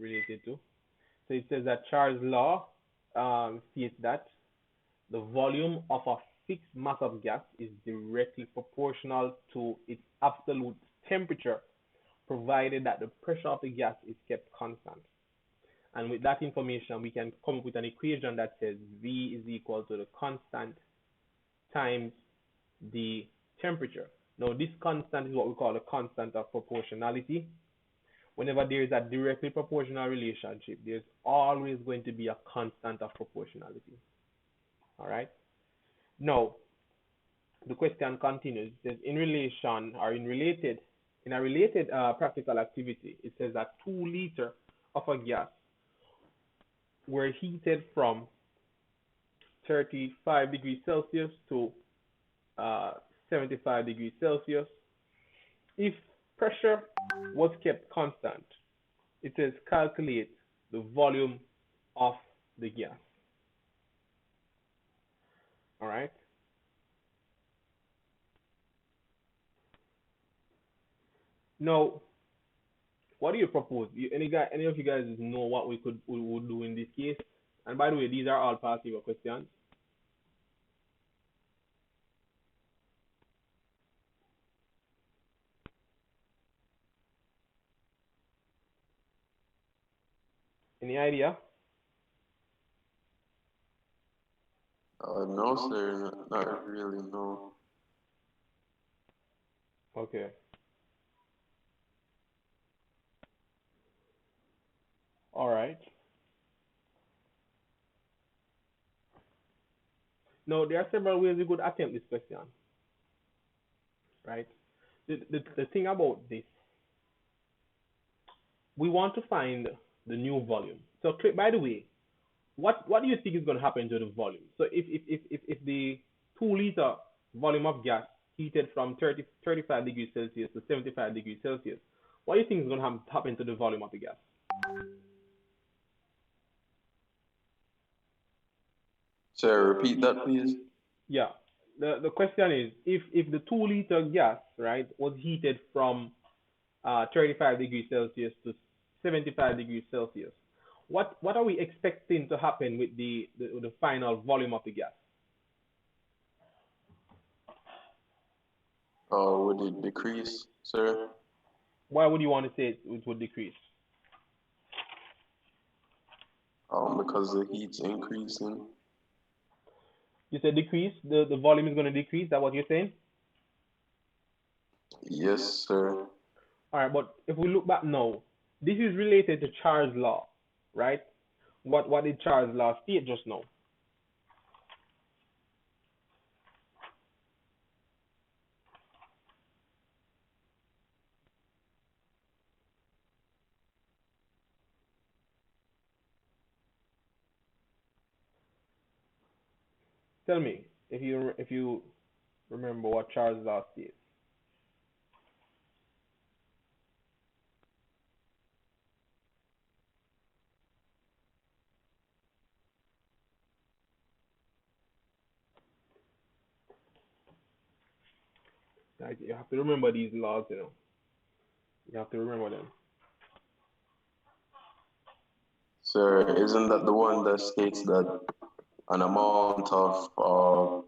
related to. So it says that Charles' law states that the volume of a fixed mass of gas is directly proportional to its absolute temperature, provided that the pressure of the gas is kept constant. And with that information, we can come up with an equation that says V is equal to the constant times the temperature. Now, this constant is what we call a constant of proportionality. Whenever there is a directly proportional relationship, there's always going to be a constant of proportionality. All right. Now, the question continues. It says, in relation or in a related practical activity, it says that 2 liters of a gas were heated from 35 degrees Celsius to 75 degrees Celsius. If pressure was kept constant, it says calculate the volume of the gas. All right. Now, what do you propose? Any of you guys know what we would do in this case? And by the way, these are all passive questions. Any idea? No, sir, not really, no. Okay. All right. Now, there are several ways we could attempt this question, right? The thing about this, we want to find the new volume. So, by the way, what do you think is going to happen to the volume? So, if the 2 liter volume of gas heated from 35 degrees Celsius to 75 degrees Celsius, what do you think is going to happen to the volume of the gas? Sir, repeat that, please. Yeah. The question is, if the 2 liter gas, right, was heated from 35 degrees Celsius to 75 degrees Celsius, what are we expecting to happen with the final volume of the gas? Would it decrease, sir? Why would you want to say it would decrease? Because the heat's increasing. You said decrease, the volume is going to decrease, is that what you're saying? Yes, sir. All right, but if we look back now, this is related to Charles' law, right? What did Charles' law state just now? Tell me if you remember what Charles' law states. Like, you have to remember these laws, you know. You have to remember them. Sir, isn't that the one that states that an amount of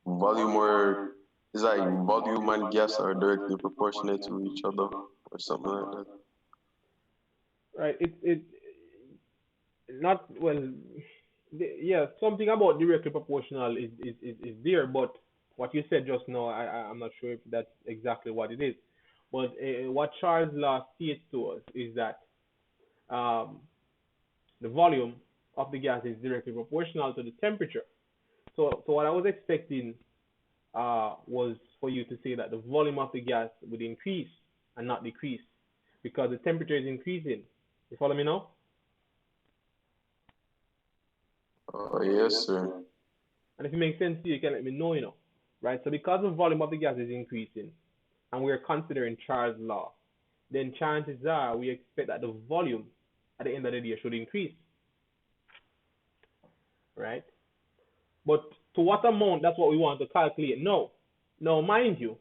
volume or is like volume and gas are directly proportionate to each other or something like that? Right. It not well. Yeah, something about directly proportional is there, but what you said just now, I'm not sure if that's exactly what it is. But what Charles' law states to us is that um, the volume of the gas is directly proportional to the temperature. So what I was expecting was for you to say that the volume of the gas would increase and not decrease because the temperature is increasing. You follow me now? Yes, sir. And if it makes sense to you, you can let me know, right? So because the volume of the gas is increasing and we're considering Charles' law, then chances are we expect that the volume at the end of the day should increase, right? But to what amount, that's what we want to calculate. No. Now, mind you,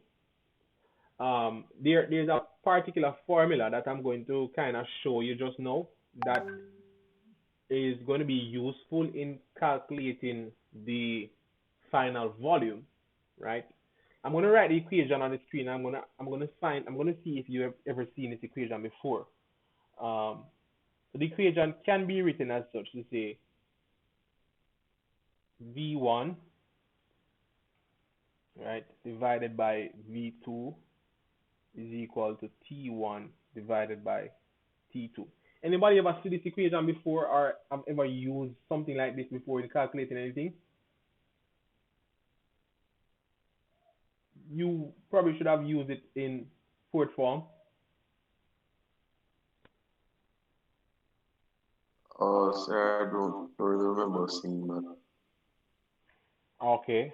there's a particular formula that I'm going to kind of show you just now that is going to be useful in calculating the final volume, right? I'm going to write the equation on the screen. I'm going to see if you have ever seen this equation before. So the equation can be written as such to say V1, right, divided by V2 is equal to T1 divided by T2. Anybody ever see this equation before or have ever used something like this before in calculating anything? You probably should have used it in fourth form. Sir, I don't really remember seeing that. Okay.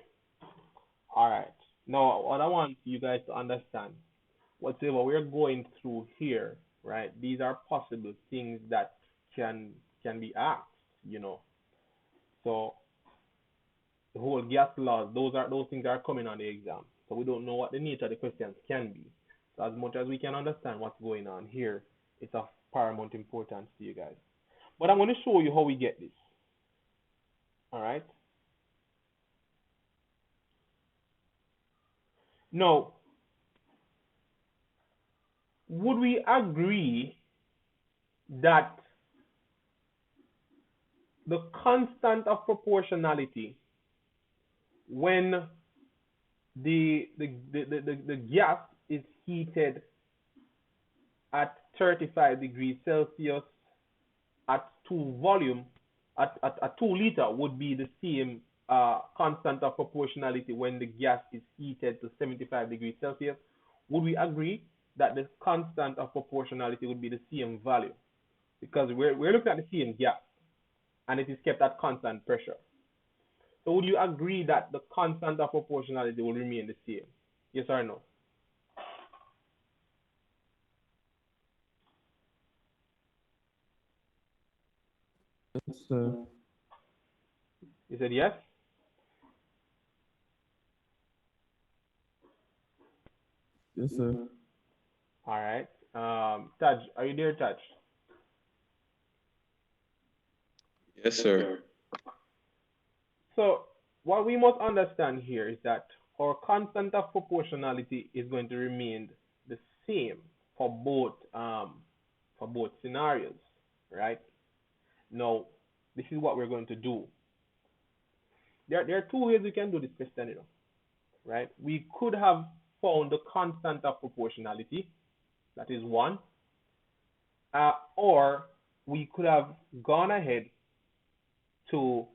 All right. Now, what I want you guys to understand, whatever we're going through here, right? These are possible things that can can be asked, you know. So the whole gas laws, those things are coming on the exam. So we don't know what the nature of the questions can be. So as much as we can understand what's going on here, it's of paramount importance to you guys. But I'm going to show you how we get this. All right. Now, would we agree that the constant of proportionality when the gas is heated at 35 degrees Celsius at 2 volume at 2 liter would be the same constant of proportionality when the gas is heated to 75 degrees Celsius? Would we agree that the constant of proportionality would be the same value? Because we're looking at the same gas and it is kept at constant pressure. So would you agree that the constant of proportionality will remain the same? Yes or no? Yes, sir. You said yes? Yes, sir. All right. Taj, are you there, Taj? Yes, sir. So what we must understand here is that our constant of proportionality is going to remain the same for both scenarios, right? Now, this is what we're going to do. There are two ways we can do this question, right? We could have found the constant of proportionality, that is one, or we could have gone ahead to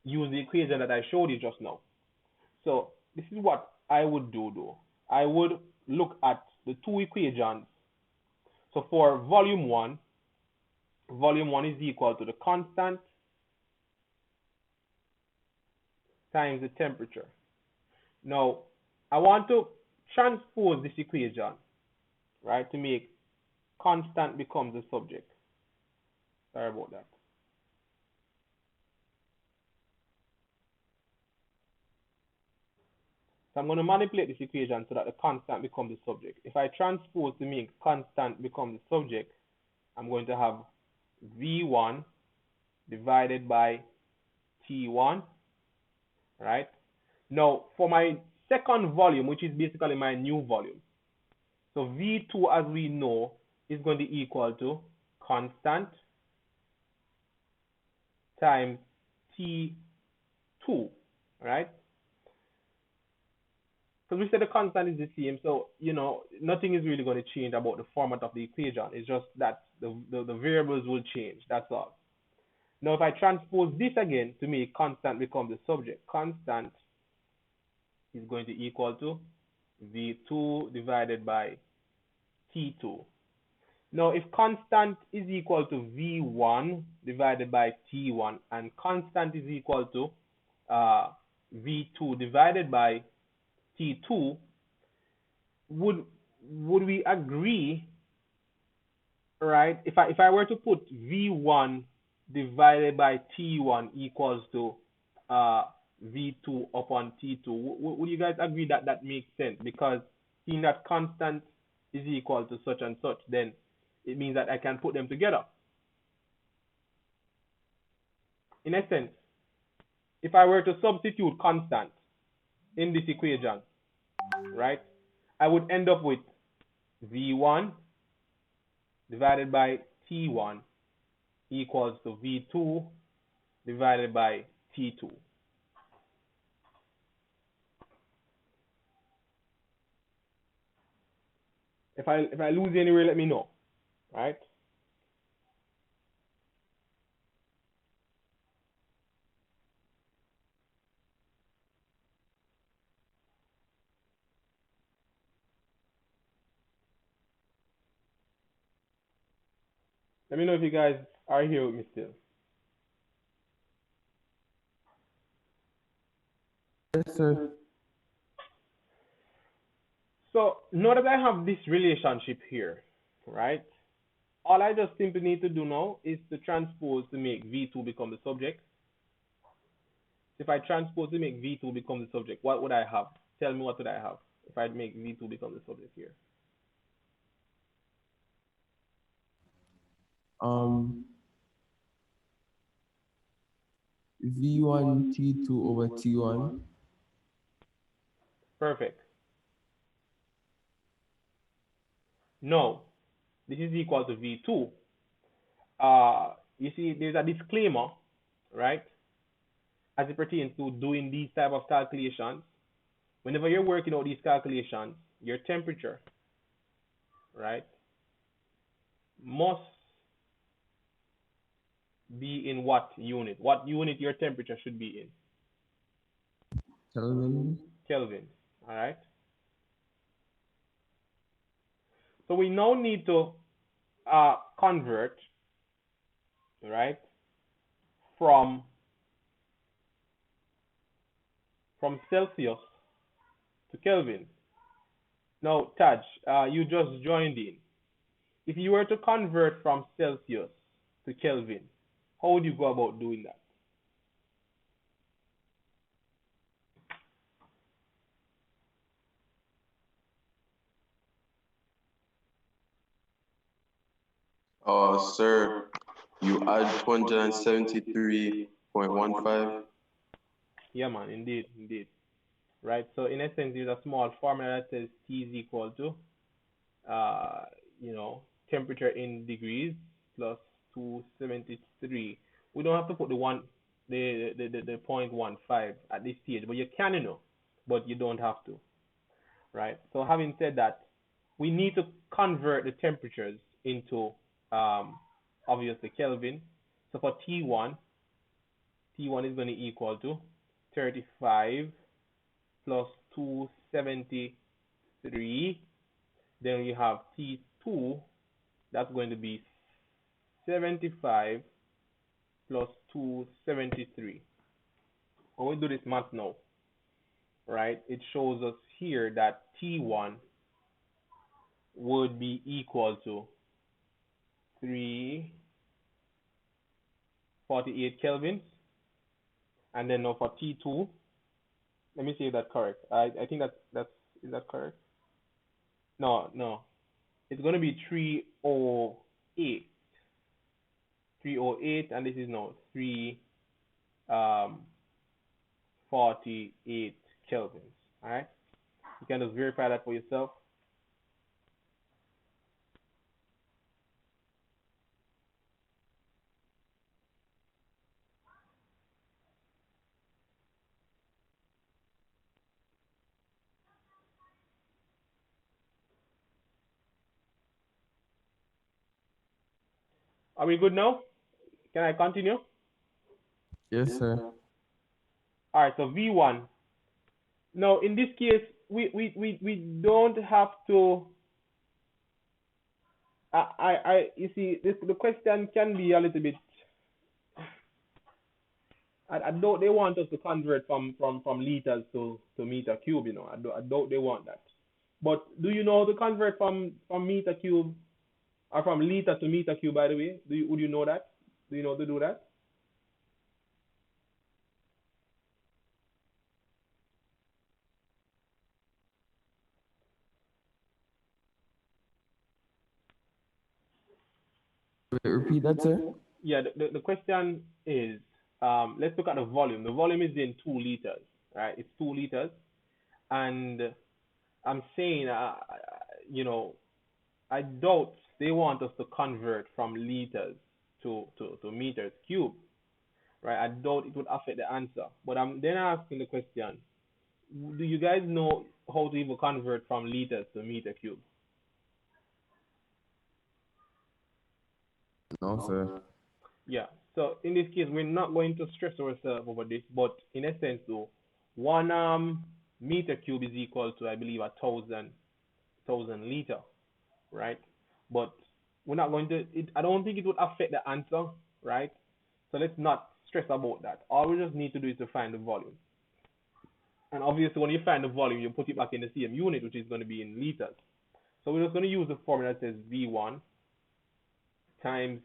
use the equation that I showed you just now. So this is what I would do though. I would look at the two equations. So for volume 1 is equal to the constant times the temperature. Now, I want to transpose this equation, right, to make constant becomes the subject. Sorry about that. So I'm going to manipulate this equation so that the constant becomes the subject. If I transpose to make constant become the subject, I'm going to have V1 divided by T1, right? Now, for my second volume, which is basically my new volume, so V2, as we know, is going to be equal to constant times T2, right? Because we said the constant is the same, so nothing is really going to change about the format of the equation. It's just that the variables will change. That's all. Now, if I transpose this again to make constant become the subject, constant is going to equal to V2 divided by T2. Now, if constant is equal to V1 divided by T1 and constant is equal to V2 divided by T2, would we agree, right? If I were to put V1 divided by T1 equals to V2 upon T2, would you guys agree that that makes sense? Because seeing that constant is equal to such and such, then it means that I can put them together. in essence, if I were to substitute constant in this equation, right, I would end up with V1 divided by T1 equals to V2 divided by T2. If I lose anywhere, let me know, right? Let me know if you guys are here with me still. Yes, sir. So now that I have this relationship here, right? All I just simply need to do now is to transpose to make V2 become the subject. If I transpose to make V2 become the subject, what would I have? Tell me what would I have if I make V2 become the subject here? V1 T2 over T1. Perfect. No, this is equal to V2. You see, there's a disclaimer, right? As it pertains to doing these type of calculations. Whenever you're working out these calculations, your temperature, right, must be in what unit? What unit your temperature should be in? Kelvin. Kelvin. All right. So we now need to convert, right, from Celsius to Kelvin. Now, Taj, you just joined in. If you were to convert from Celsius to Kelvin, how would you go about doing that? Sir, you add 273.15. Yeah, man, indeed, indeed. Right. So in essence, there's a small formula that says T is equal to, uh, temperature in degrees plus 273. We don't have to put the 0.15 at this stage, but you can, but you don't have to, right? So having said that, we need to convert the temperatures into obviously Kelvin. So for T1 is going to equal to 35 plus 273. Then you have T2, that's going to be 75 plus 273. When we do this math now, right, it shows us here that T1 would be equal to 348 kelvins. And then now for T2, let me see if that's correct. I think is that correct? No. It's going to be 308. 308, and this is now 348 kelvins. All right? You can just verify that for yourself. Are we good now? Can I continue? Yes, sir. All right, so V1. Now, in this case, we don't have to. You see, the question can be a little bit. I doubt they want us to convert from liters to meter cube. I doubt they want that. But do you know to convert from meter cube or from liter to meter cube? By the way, would you know that? Do you know to do that? Wait, repeat that, sir. Yeah. The question is, let's look at the volume. The volume is in 2 liters, right? It's 2 liters, and I'm saying, you know, I doubt they want us to convert from liters to meters cube, right? I doubt it would affect the answer. But I'm then asking the question: do you guys know how to even convert from liters to meter cube? No, sir. Yeah. So in this case, we're not going to stress ourselves over this, but in a sense, though, one meter cube is equal to, I believe, 1,000 liter, right? But we're not going to. I don't think it would affect the answer, right? So let's not stress about that. All we just need to do is to find the volume. And obviously, when you find the volume, you put it back in the same unit, which is going to be in liters. So we're just going to use the formula that says V1 times,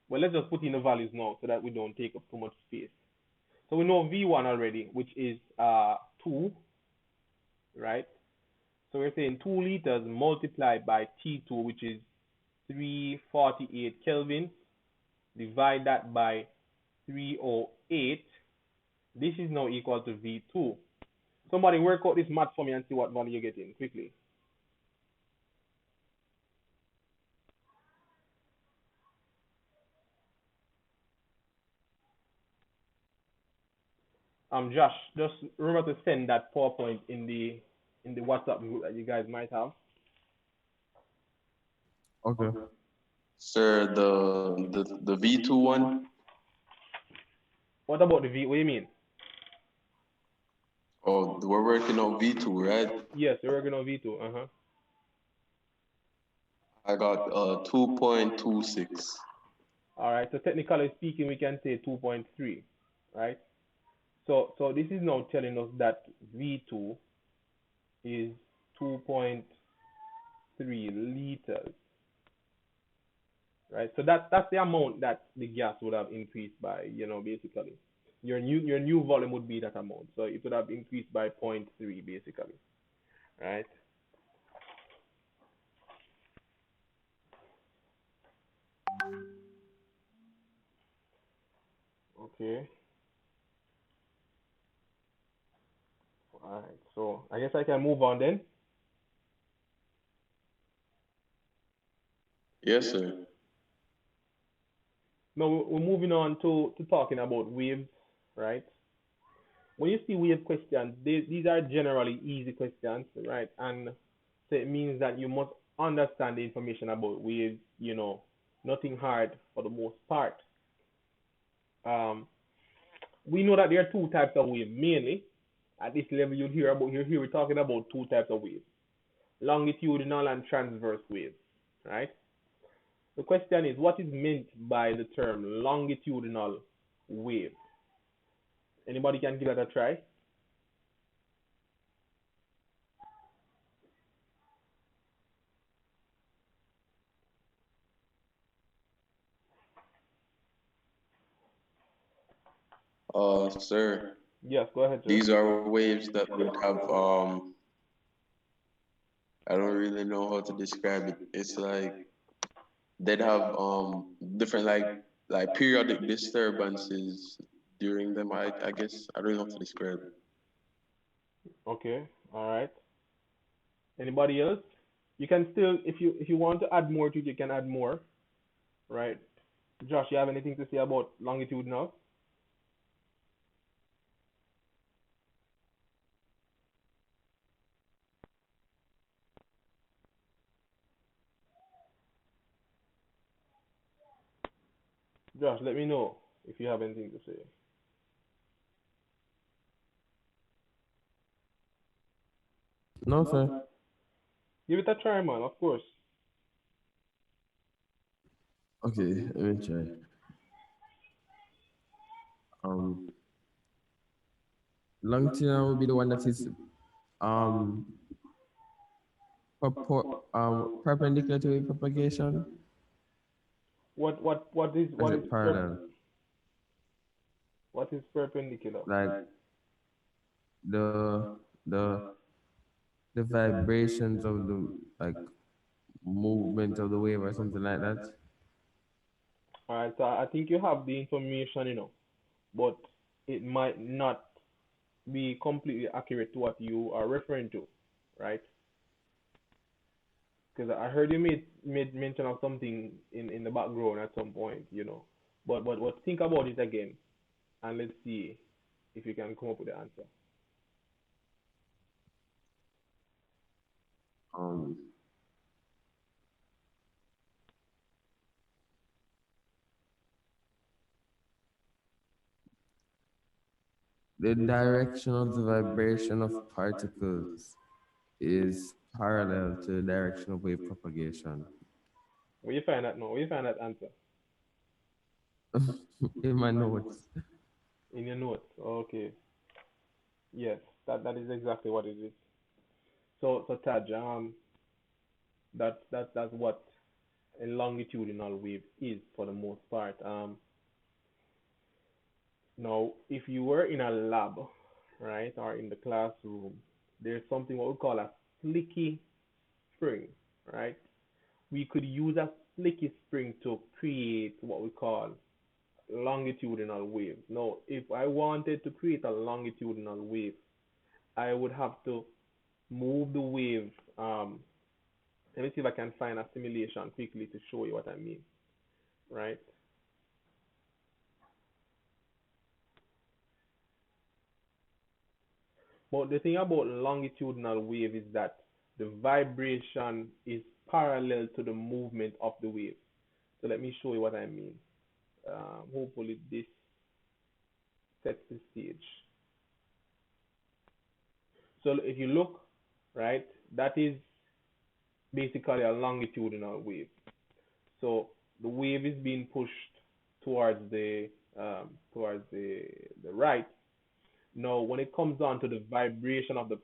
well, let's just put in the values now so that we don't take up too much space. So we know V1 already, which is 2, right? So we're saying 2 liters multiplied by T2, which is 348 Kelvin. Divide that by 308. This is now equal to V2. Somebody work out this math for me and see what value you're getting quickly. Josh, just remember to send that PowerPoint in the WhatsApp group that you guys might have. Okay. Sir, the V2 one. What about the V? What do you mean? Oh, we're working on V2, right? Yes, we're working on V2. I got 2.26. All right. So technically speaking, we can say 2.3, right? So this is now telling us that V2 is 2.3 liters, right? So that's the amount that the gas would have increased by, basically. Your new volume would be that amount. So it would have increased by 0.3 basically, right? Okay. All right. So I guess I can move on then. Yes, sir. Now we're moving on to talking about waves, right? When you see wave questions, these are generally easy questions, right? And so it means that you must understand the information about waves, nothing hard for the most part. Um, we know that there are two types of waves mainly. At this level, you'll hear we're talking about two types of waves: longitudinal and transverse waves, right? The question is, what is meant by the term longitudinal wave? Anybody can give that a try? Sir, Yes, go ahead, sir. these are waves that would have I don't really know how to describe it. It's like they'd have different like periodic disturbances during them. I guess I don't know how to describe it. Okay, all right. Anybody else? You can still, if you want to add more to it, you can add more, right? Josh, you have anything to say about longitudinal? Josh, let me know if you have anything to say. No, sir. Give it a try, man. Of course. Okay, let me try. Um, Longitudinal will be the one that is um perpendicular to the propagation. What is Is it parallel? what is perpendicular? Like the the the vibrations of the like movement of the wave or something like that. All right, so I think you have the information, but it might not be completely accurate to what you are referring to, right? Because I heard you made mention of something in the background at some point, But think about it again, and let's see if you can come up with the answer. Um, the direction of the vibration of particles is parallel to the direction of wave propagation. Where you find that now? Where you find that answer? In my notes. In your notes. Okay. Yes, that is exactly what it is. So Taj, that's what a longitudinal wave is for the most part. Now, if you were in a lab, right, or in the classroom, there's something what we call a slicky spring, right? We could use a slicky spring to create what we call longitudinal waves. Now, if I wanted to create a longitudinal wave, I would have to move the wave. Let me see if I can find a simulation quickly to show you what I mean, right? But the thing about longitudinal wave is that the vibration is parallel to the movement of the wave. So let me show you what I mean. Hopefully this sets the stage. So if you look, right, that is basically a longitudinal wave. So the wave is being pushed towards the right. Now, when it comes down to the vibration of the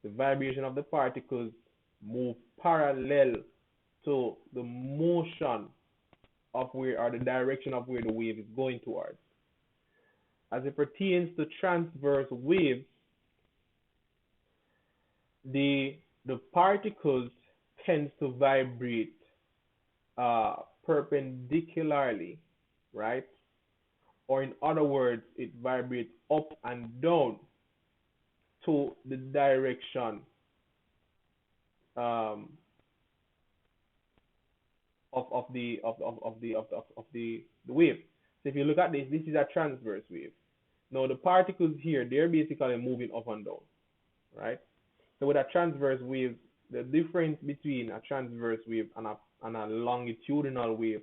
vibration of the particles move parallel to the motion of where or the direction of where the wave is going towards. As it pertains to transverse waves, the particles tends to vibrate perpendicularly, right? Or in other words, it vibrates up and down to the direction um, of the wave. So if you look at this is a transverse wave. Now the particles here, they're basically moving up and down, right? So with a transverse wave, the difference between a transverse wave and a longitudinal wave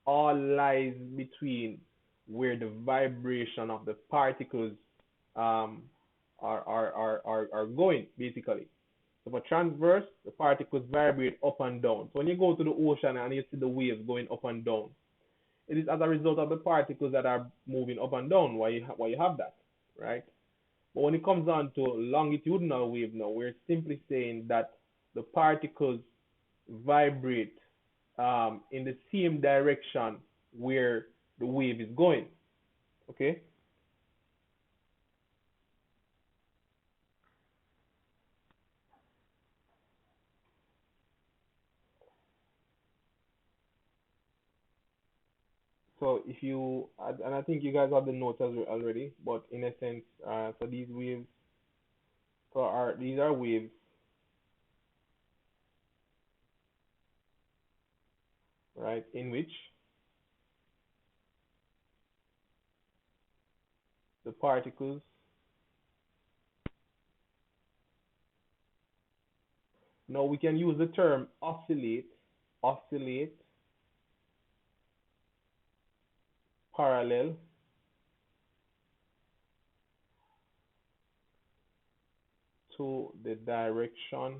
all lies between where the vibration of the particles um, are going, basically. So for transverse, the particles vibrate up and down. So when you go to the ocean and you see the waves going up and down, it is as a result of the particles that are moving up and down why you have that, right? But when it comes down to longitudinal wave now, we're simply saying that the particles vibrate in the same direction where the wave is going. Okay? So if you, and I think you guys have the notes already, but in a sense, so these waves, these are waves, right, in which the particles, now we can use the term oscillate parallel to the direction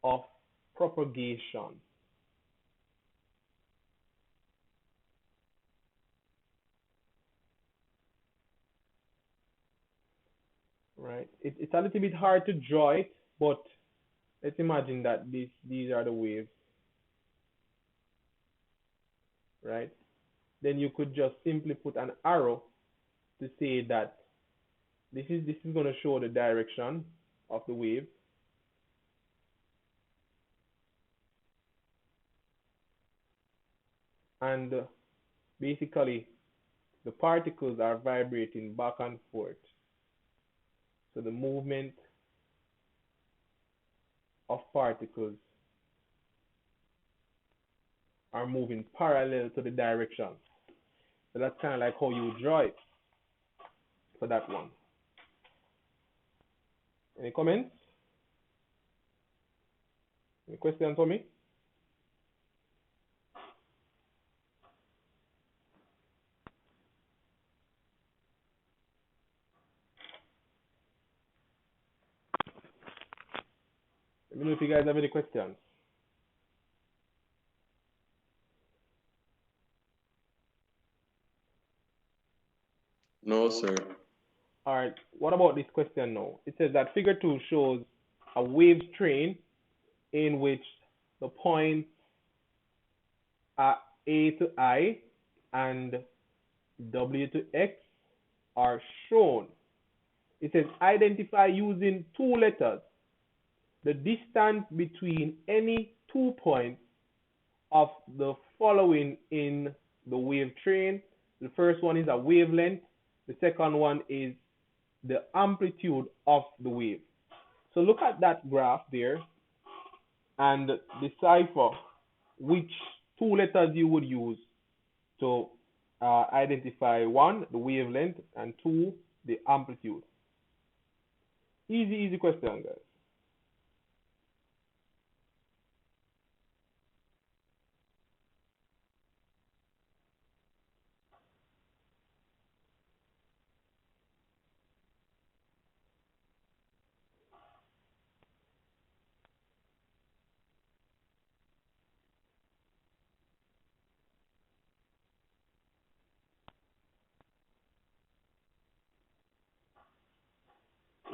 of propagation, right? It's a little bit hard to draw it, but let's imagine that these are the waves, right? Then you could just simply put an arrow to say that this is going to show the direction of the wave, and basically the particles are vibrating back and forth. So the movement of particles are moving parallel to the direction. So that's kind of like how you draw it for that one. Any comments? Any questions for me? Let me know if you guys have any questions. No, sir. All right, what about this question now? It says that figure 2 shows a wave train in which the points are A to I and W to X are shown. It says identify using two letters the distance between any 2 points of the following in the wave train. The first one is a wavelength. The second one is the amplitude of the wave. So look at that graph there and decipher which two letters you would use to identify one, the wavelength, and two, the amplitude. Easy question, guys.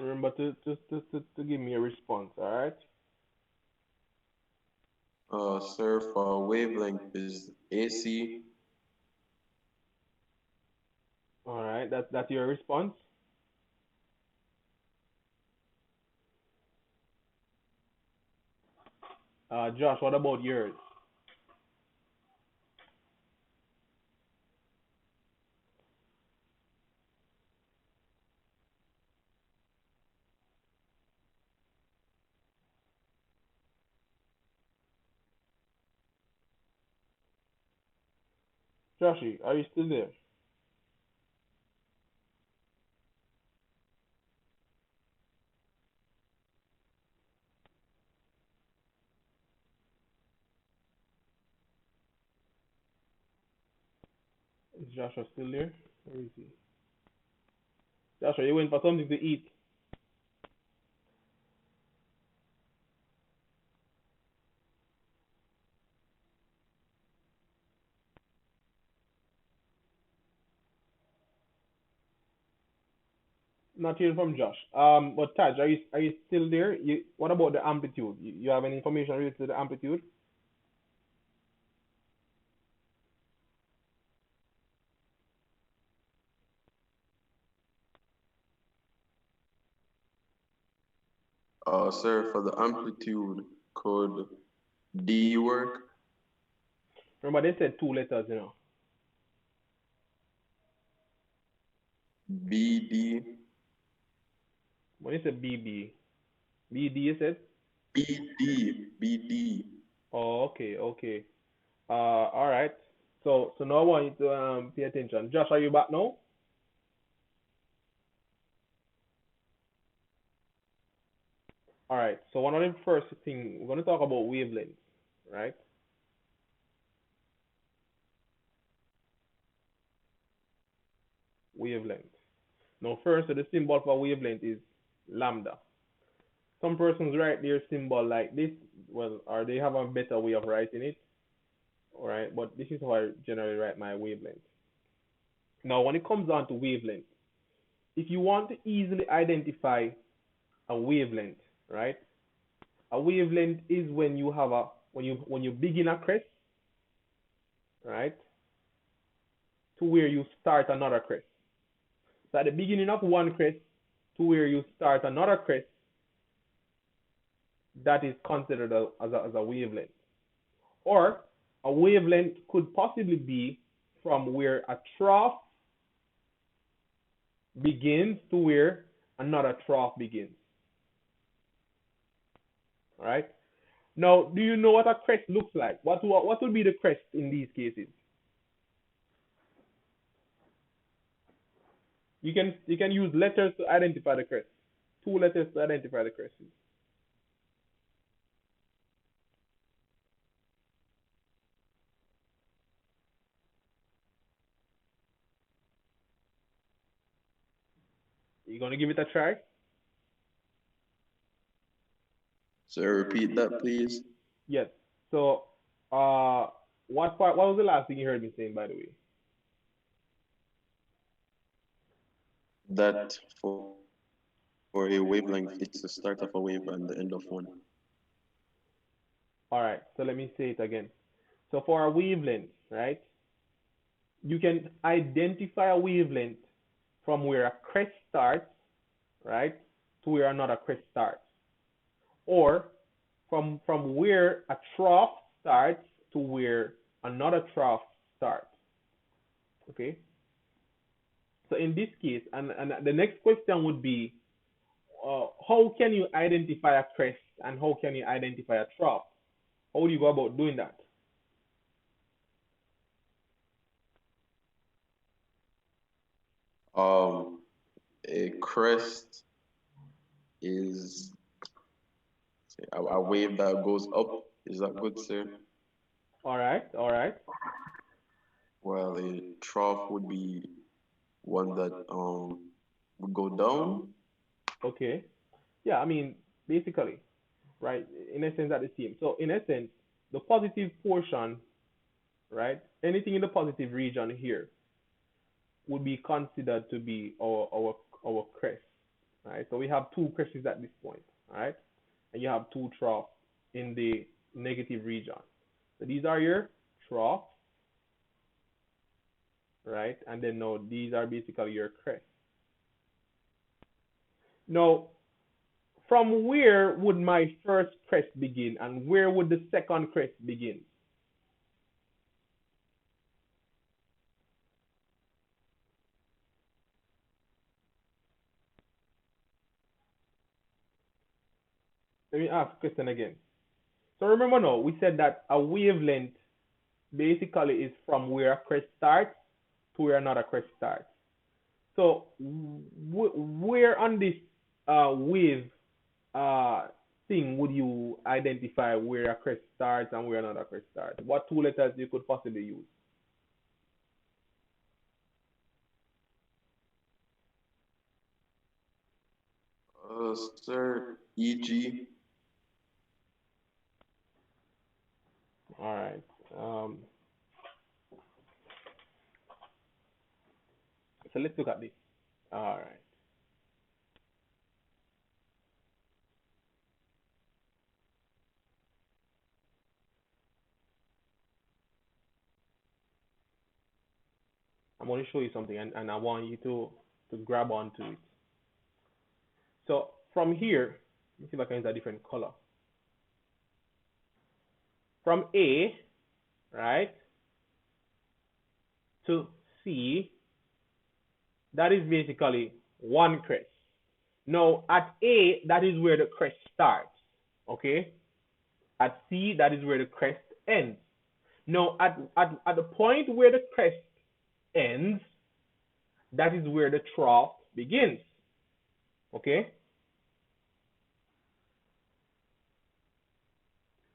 Remember to give me a response, all right? Sir, for wavelength is AC. All right, that's your response. Josh, what about yours? Joshy, are you still there? Is Joshua still there? Where is he? Joshua, you went for something to eat. Not hearing from Josh. But Taj, are you still there? What about the amplitude? You have any information related to the amplitude? Sir, for the amplitude, could D work? Remember they said two letters, you know. BD. When you said BB, BD you said? BD. Oh, okay. All right. So now I want you to pay attention. Josh, are you back now? All right. So one of the first thing we're going to talk about wavelengths, right? Wavelength. Now, first, the symbol for wavelength is lambda. Some persons write their symbol like this, well, or they have a better way of writing it, all right? But this is how I generally write my wavelength. Now, when it comes down to wavelength, if you want to easily identify a wavelength, right? A wavelength is when you have when you begin a crest, right, to where you start another crest. So at the beginning of one crest to where you start another crest, that is considered as a wavelength. Or A wavelength could possibly be from where a trough begins to where another trough begins. All right. Now, do you know what a crest looks like? What would be the crest in these cases? You can use letters to identify the crest. Two letters to identify the crest. You gonna give it a try? So repeat that, please. Yes. So, uh, what was the last thing you heard me saying, by the way? That for a wavelength, it's the start of a wave and the end of one. All right. So let me say it again. So for a wavelength, right? You can identify a wavelength from where a crest starts, right, to where another crest starts, or from where a trough starts to where another trough starts. Okay. So in this case, and the next question would be, how can you identify a crest and how can you identify a trough? How do you go about doing that? Um, a crest is a wave that goes up. Is that good, sir? All right, all right. Well, a trough would be one that would go down. Okay. Yeah, I mean, basically, right? In essence, that the same. So in essence, the positive portion, right? Anything in the positive region here would be considered to be our crest, right? So we have two crests at this point, right? And you have two troughs in the negative region. So these are your troughs, right? And then now these are basically your crests. Now, from where would my first crest begin and where would the second crest begin? Let me ask the question again. So remember now, we said that a wavelength basically is from where a crest starts to where another crest starts. So where on this wave uh, thing would you identify where a crest starts and where another crest starts? What two letters you could possibly use? Sir, e.g. All right. So let's look at this. All right. I'm going to show you something, and I want you to grab onto it. So from here, let me see if I can use a different color. From A, right, to C, that is basically one crest. Now at A, that is where the crest starts. Okay. At C, that is where the crest ends. Now at the point where the crest ends, that is where the trough begins. Okay.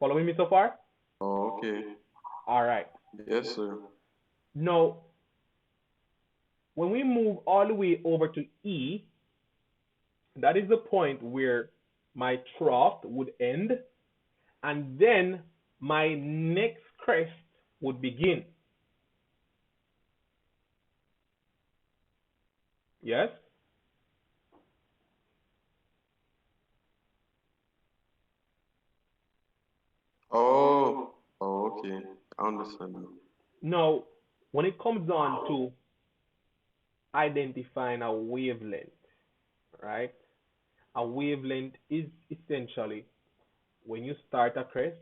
Following me so far? Oh, okay. All right. Yes, sir. Now, when we move all the way over to E, that is the point where my trough would end, and then my next crest would begin. Yes? Oh, okay. I understand now. Now, when it comes down to identifying a wavelength, right? A wavelength is essentially when you start a crest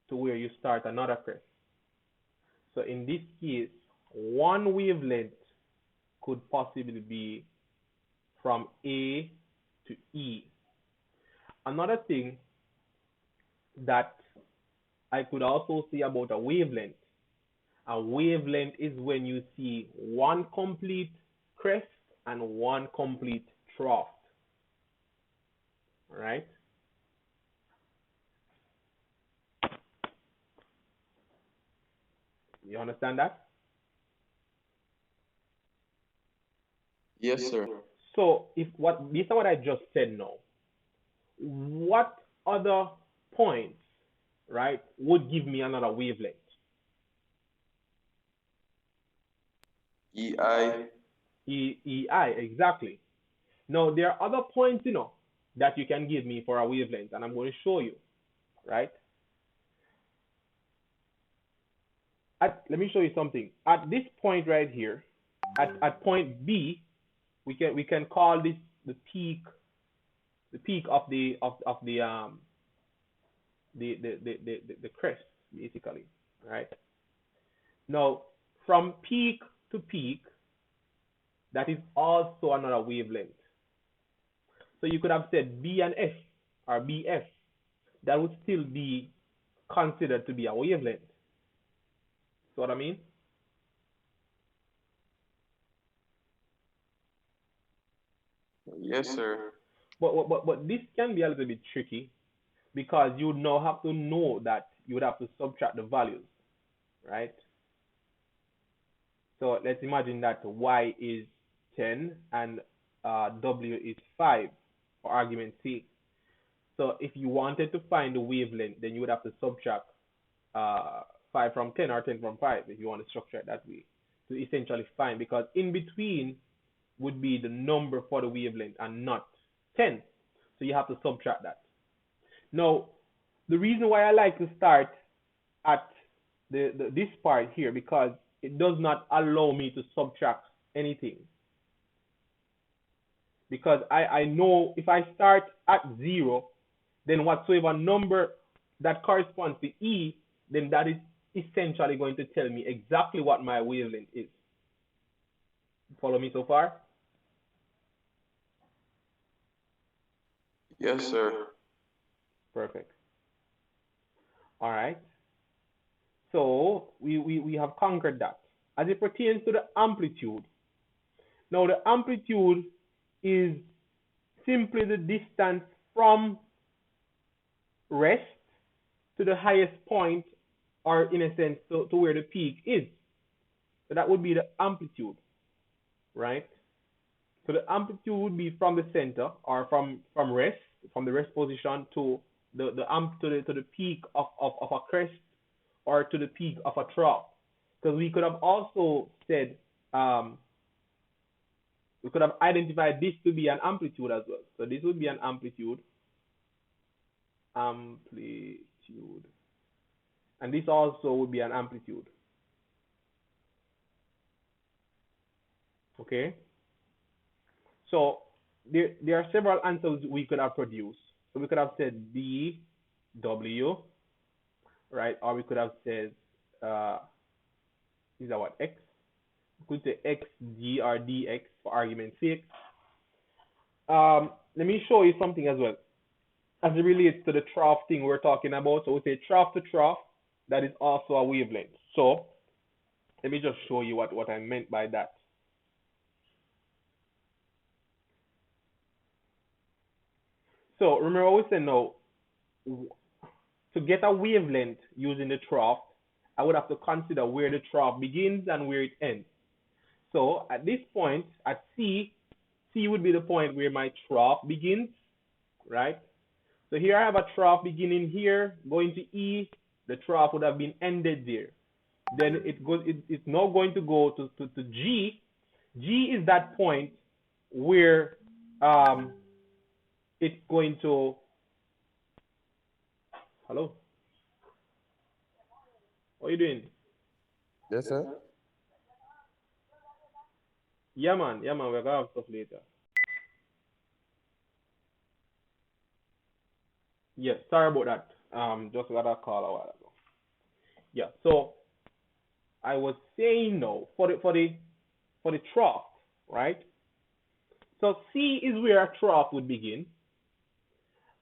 to where you start another crest. So in this case, one wavelength could possibly be from A to E. Another thing that I could also say about a wavelength is when you see one complete crest and one complete trough. All right? You understand that? Yes, sir. So if what this is what I just said now, what other points, right, would give me another wavelength? EI. EI, exactly. Now there are other points, that you can give me for a wavelength, and I'm going to show you, right? Let me show you something. At this point right here, at point B, we can call this the peak of the crest, basically, right? Now from peak to peak, that is also another wavelength. So you could have said B and F or BF. That would still be considered to be a wavelength. See what I mean? Yes, sir. But this can be a little bit tricky because you now have to know that you would have to subtract the values, right? So let's imagine that Y is 10 and W is 5 for argument's sake. So if you wanted to find the wavelength, then you would have to subtract 5 from 10 or 10 from 5 if you want to structure it that way to essentially find, because in between would be the number for the wavelength and not 10. So you have to subtract that. Now, the reason why I like to start at this part here, because it does not allow me to subtract anything. Because I know if I start at 0, then whatsoever number that corresponds to E, then that is essentially going to tell me exactly what my wavelength is. Follow me so far? Yes, sir. Perfect. All right. So we have conquered that. As it pertains to the amplitude, now the amplitude is simply the distance from rest to the highest point, or in a sense to where the peak is. So that would be the amplitude, right? So the amplitude would be from the center or from rest, from the rest position to the peak of a crest or to the peak of a trough. Because we could have also said we could have identified this to be an amplitude as well. So this would be an amplitude, and this also would be an amplitude. Okay. So there are several answers we could have produced. So we could have said B, W, right? Or we could have said, these are what, X? We could say X, D, or DX for argument's sake. Let me show you something as well, as it relates to the trough thing we're talking about. So we say trough to trough, that is also a wavelength. So let me just show you what I meant by that. So remember what we said now, to get a wavelength using the trough, I would have to consider where the trough begins and where it ends. So at this point, at C would be the point where my trough begins, right? So here I have a trough beginning here, going to E, the trough would have been ended there. Then it's now going to go to G. G is that point where it's going to, hello? What are you doing? Yes, sir. Yeah, man, we're gonna have stuff later. Yes, sorry about that. Just got a call a while ago. Yeah. So I was saying no for the trough, right? So C is where a trough would begin,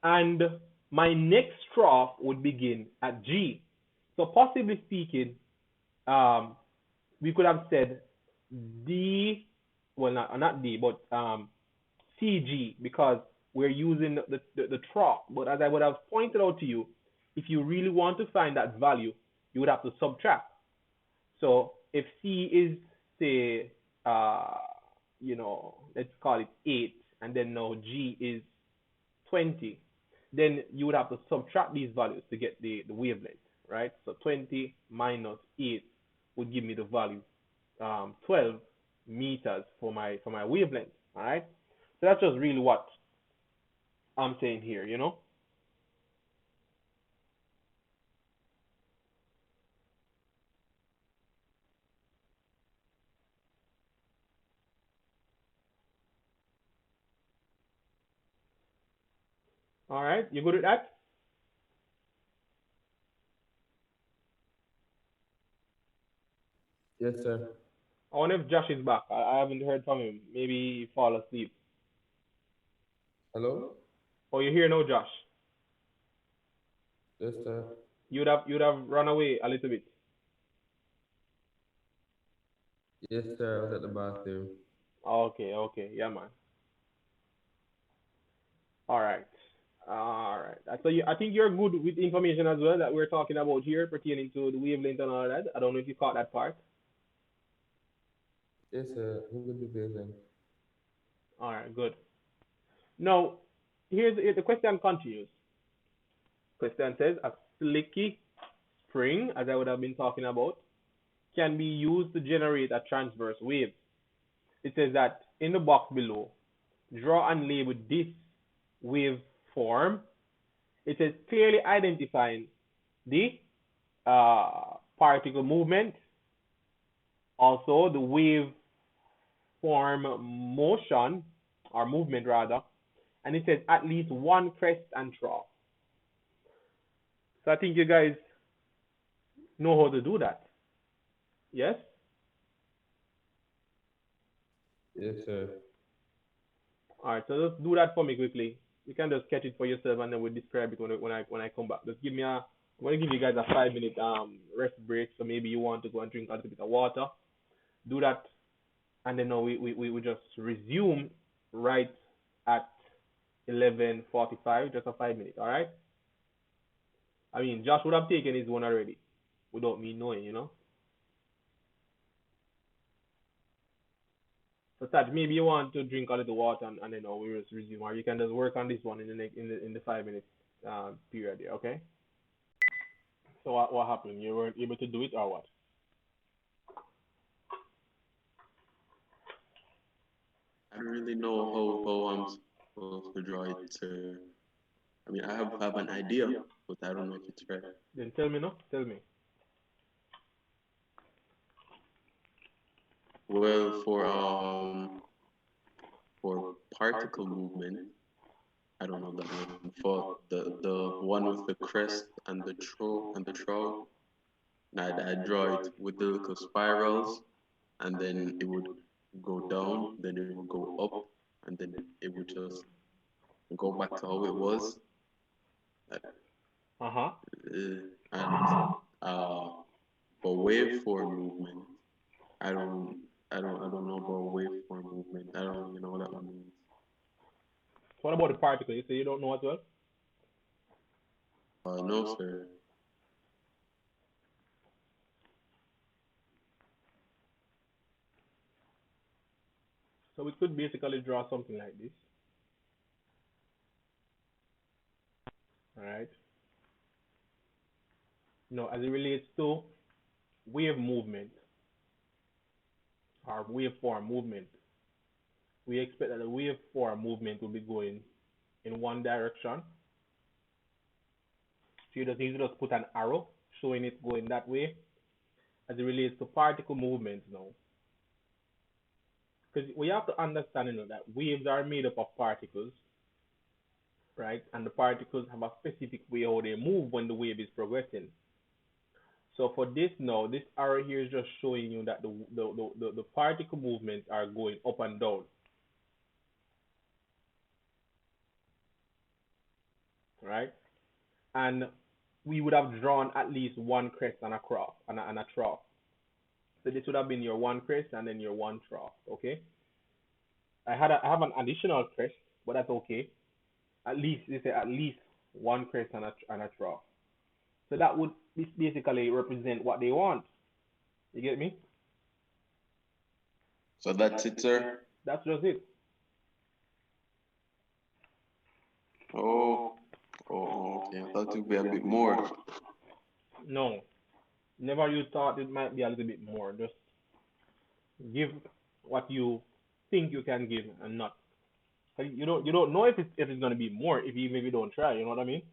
and my next trough would begin at G. So possibly speaking, um, we could have said D, well not D, but CG because we're using the trough. But as I would have pointed out to you, if you really want to find that value, you would have to subtract. So if C is say let's call it 8, and then now G is 20, then you would have to subtract these values to get the wavelength, right? So 20 minus 8 would give me the value 12 meters for my wavelength, all right? So that's just really what I'm saying here. All right, you good with that? Yes, sir. I wonder if Josh is back. I haven't heard from him. Maybe he fall asleep. Hello? Oh, you're here now, Josh. Yes, sir. You'd have run away a little bit. Yes, sir. I was at the bathroom. Okay, okay, yeah, man. All right, all right. So I think you're good with information as well that we're talking about here pertaining to the wavelength and all that. I don't know if you caught that part. Yes, sir. I'm good with wavelength. All right, good. Now, here the question continues. Question says a slicky spring, as I would have been talking about, can be used to generate a transverse wave. It says that in the box below, draw and label this waveform. It says clearly identifying the particle movement, also the waveform motion or movement rather, and it says at least one crest and trough. So I think you guys know how to do that. Yes? Yes, sir. All right, so just do that for me quickly. You can just catch it for yourself, and then we'll describe it when I come back. Just give me a. I'm gonna give you guys a 5 minute rest break. So maybe you want to go and drink a little bit of water. Do that, and then now we just resume right at 11:45. Just a 5 minute. All right. I mean, Josh would have taken his one already, without me knowing. So Taj, maybe you want to drink a little water, and then we just resume, or you can just work on this one in the next in the 5 minutes period there, okay? So what happened? You weren't able to do it or what? I don't really know how I'm supposed to draw it to. I mean, I have an idea, but I don't know if it's right. Then tell me, no? Tell me. Well, for particle movement, I don't know that one. For the one with the crest and the trough, I draw it with the little spirals, and then it would go down, then it would go up, and then it would just go back to how it was. Uh, Uh-huh. and for waveform movement, I don't I don't know about waveform movement. I don't really know what that one means. What about the particle? You say you don't know as well? No, sir. So we could basically draw something like this. All right. As it relates to wave movement or waveform movement, we expect that the waveform movement will be going in one direction. So you just need to just put an arrow showing it going that way. As it relates to particle movements now, because we have to understand, that waves are made up of particles, right? And the particles have a specific way how they move when the wave is progressing. So for this now, this arrow here is just showing you that the particle movements are going up and down, right? And we would have drawn at least one crest and a trough and a trough. So this would have been your one crest and then your one trough. Okay. I have an additional crest, but that's okay. At least they say at least one crest and a trough. So that would this basically represent what they want. You get me? So that's it, sir. That's just it. Oh, okay. I thought it would be a bit more. No, never you thought it might be a little bit more. Just give what you think you can give and not. You don't know if it's gonna be more if you maybe don't try. You know what I mean?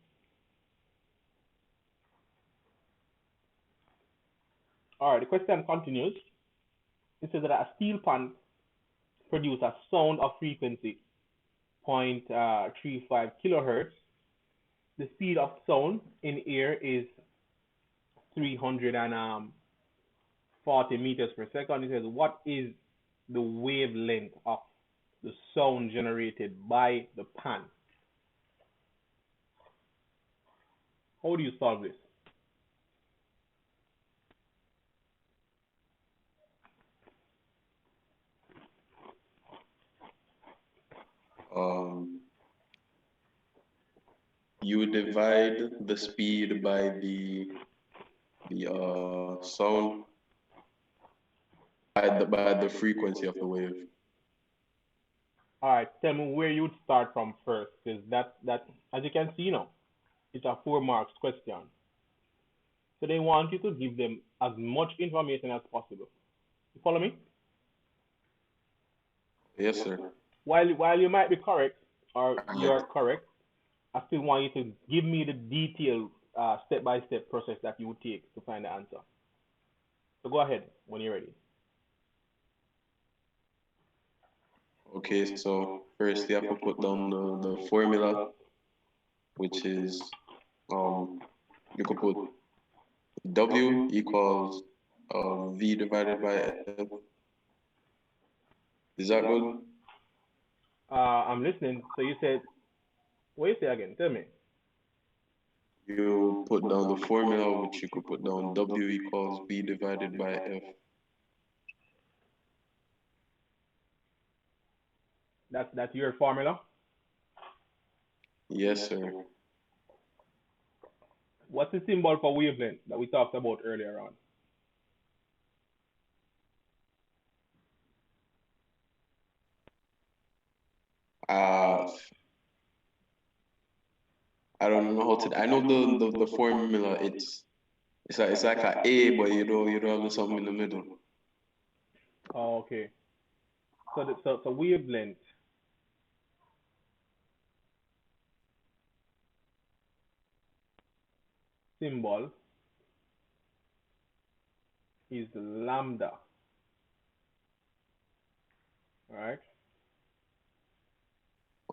All right. The question continues. It says that a steel pan produces a sound of frequency 0.35 kilohertz. The speed of sound in air is 340 meters per second. It says what is the wavelength of the sound generated by the pan? How do you solve this? Um, you divide the speed by the sound by the frequency of the wave. All right, tell me where you would start from first, because that as you can see now, it's a 4 marks question. So they want you to give them as much information as possible. You follow me? Yes, sir. While you might be correct or you're Alright. correct, I still want you to give me the detailed step-by-step process that you would take to find the answer. So go ahead when you're ready. Okay, so first you have to put down the formula, which is you could put W equals V divided by F. Is that good? I'm listening. So you said, what you say again? Tell me. You put down the formula, which you could put down W equals V divided by F. That's your formula. Yes, sir. What's the symbol for wavelength that we talked about earlier on? Uh, I don't know how to. I know the formula. It's like a A, but you don't have the something in the middle. Oh, okay. So wavelength symbol is lambda, right?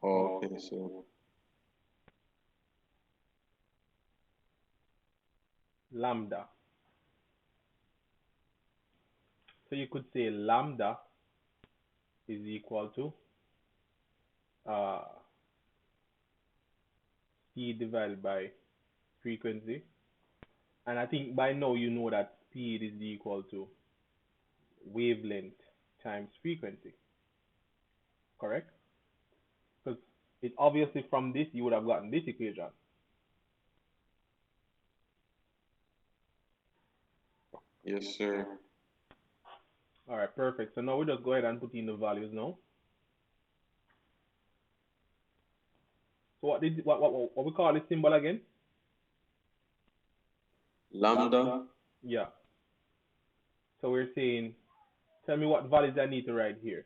Okay, so Lambda. So you could say lambda is equal to uh, speed divided by frequency. And I think by now you know that speed is equal to wavelength times frequency, correct? Because it obviously from this you would have gotten this equation. yes, sir. All right, perfect. So now we just go ahead and put in the values now. So what we call this symbol again? Lambda Yeah. So we're saying, tell me what values I need to write here.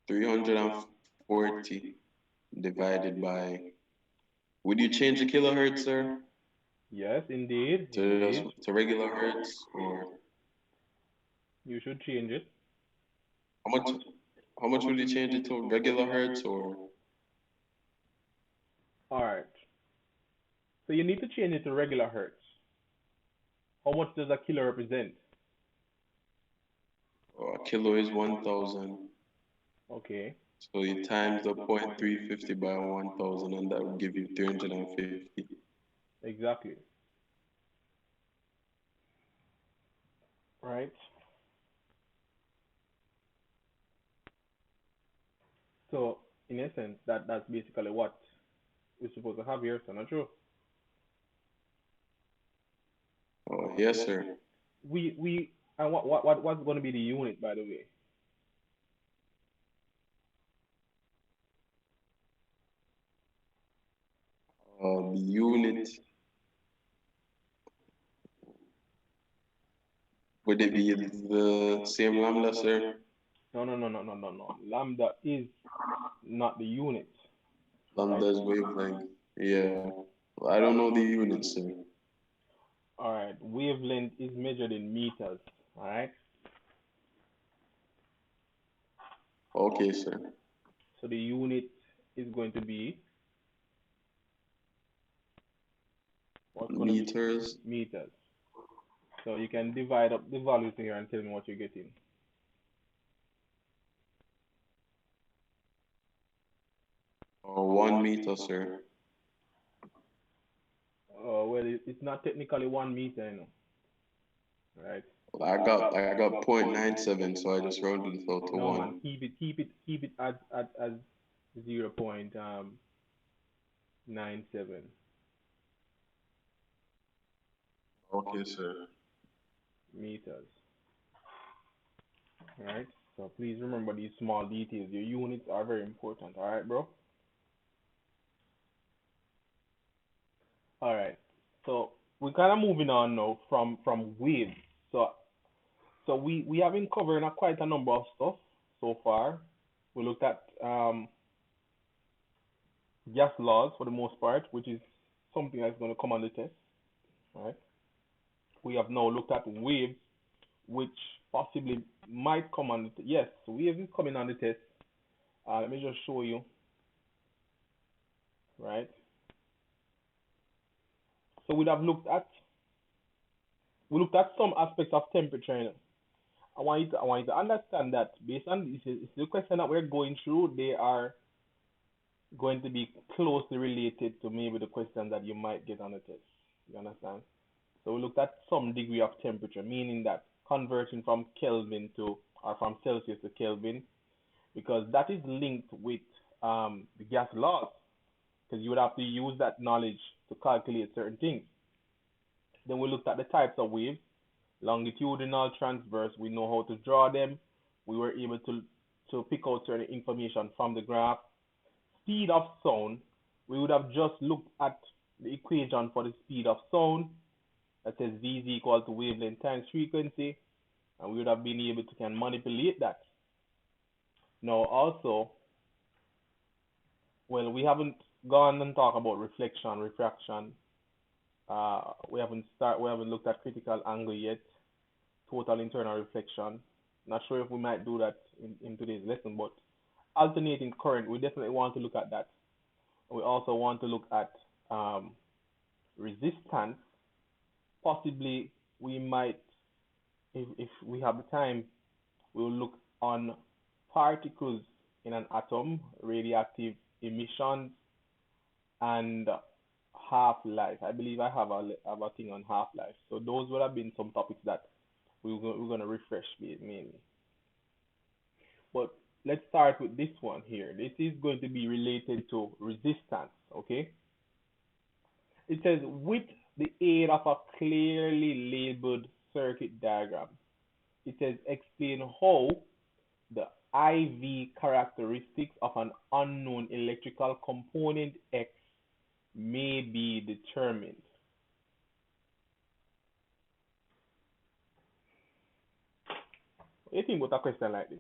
340 divided by. Would you change the kilohertz, sir, Yes, indeed, to indeed. to regular hertz, or You should change it. how much? How much would you change it to? Regular hertz or All right. So you need to change it to regular hertz. How much does a kilo represent? A kilo is 1,000. Okay, So you times the 0.350 by 1,000, and that will give you 350. exactly. Right. So in essence, that's basically what we're supposed to have here. So not true. Oh, yes, sir. We and what's going to be the unit, by the way? The unit, would it be the same lambda, sir? No. Lambda is not the unit, right? Lambda's wavelength. Yeah. I don't know the unit, sir. All right. Wavelength is measured in meters. All right. Okay, sir. So the unit is going to be what's going to be Meters, meters. So you can divide up the values here and tell me what you're getting. or 1 meter, sir. Well, it's not technically 1 meter, right? I got 0.97, so I just rounded it out to No, one. man, keep it at 0.97 Okay, sir. meters, right? So please remember these small details. Your units are very important, all right, bro? All right. So we're kind of moving on now from waves. So we have been covering quite a number of stuff so far. We looked at gas laws for the most part, which is something that's going to come on the test, right? We have now looked at waves, which possibly might come on the test. Yes, waves is coming on the test. Let me just show you, right? So we looked at some aspects of temperature. I want you to understand that based on this is the question that we're going through, they are going to be closely related to maybe the questions that you might get on the test. You understand? So we looked at some degree of temperature, meaning that converting from Kelvin to or from Celsius to Kelvin, because that is linked with the gas laws, because you would have to use that knowledge to calculate certain things. Then we looked at the types of waves, longitudinal, transverse. We know how to draw them. We were able to pick out certain information from the graph. Speed of sound, we would have just looked at the equation for the speed of sound that says V is equal to wavelength times frequency, and we would have been able to can manipulate that. Now also, well, we haven't gone and talked about reflection, refraction. We haven't looked at critical angle yet, total internal reflection. Not sure if we might do that in today's lesson, but alternating current, we definitely want to look at that. We also want to look at resistance. Possibly we might, if we have the time, we'll look on particles in an atom, radioactive emissions, and half-life. I believe I have a thing on half-life. So those would have been some topics that we're going to refresh mainly. But let's start with this one here. This is going to be related to resistance, okay? It says, with the aid of a clearly labeled circuit diagram, it says, explain how the IV characteristics of an unknown electrical component X may be determined. What do you think about a question like this?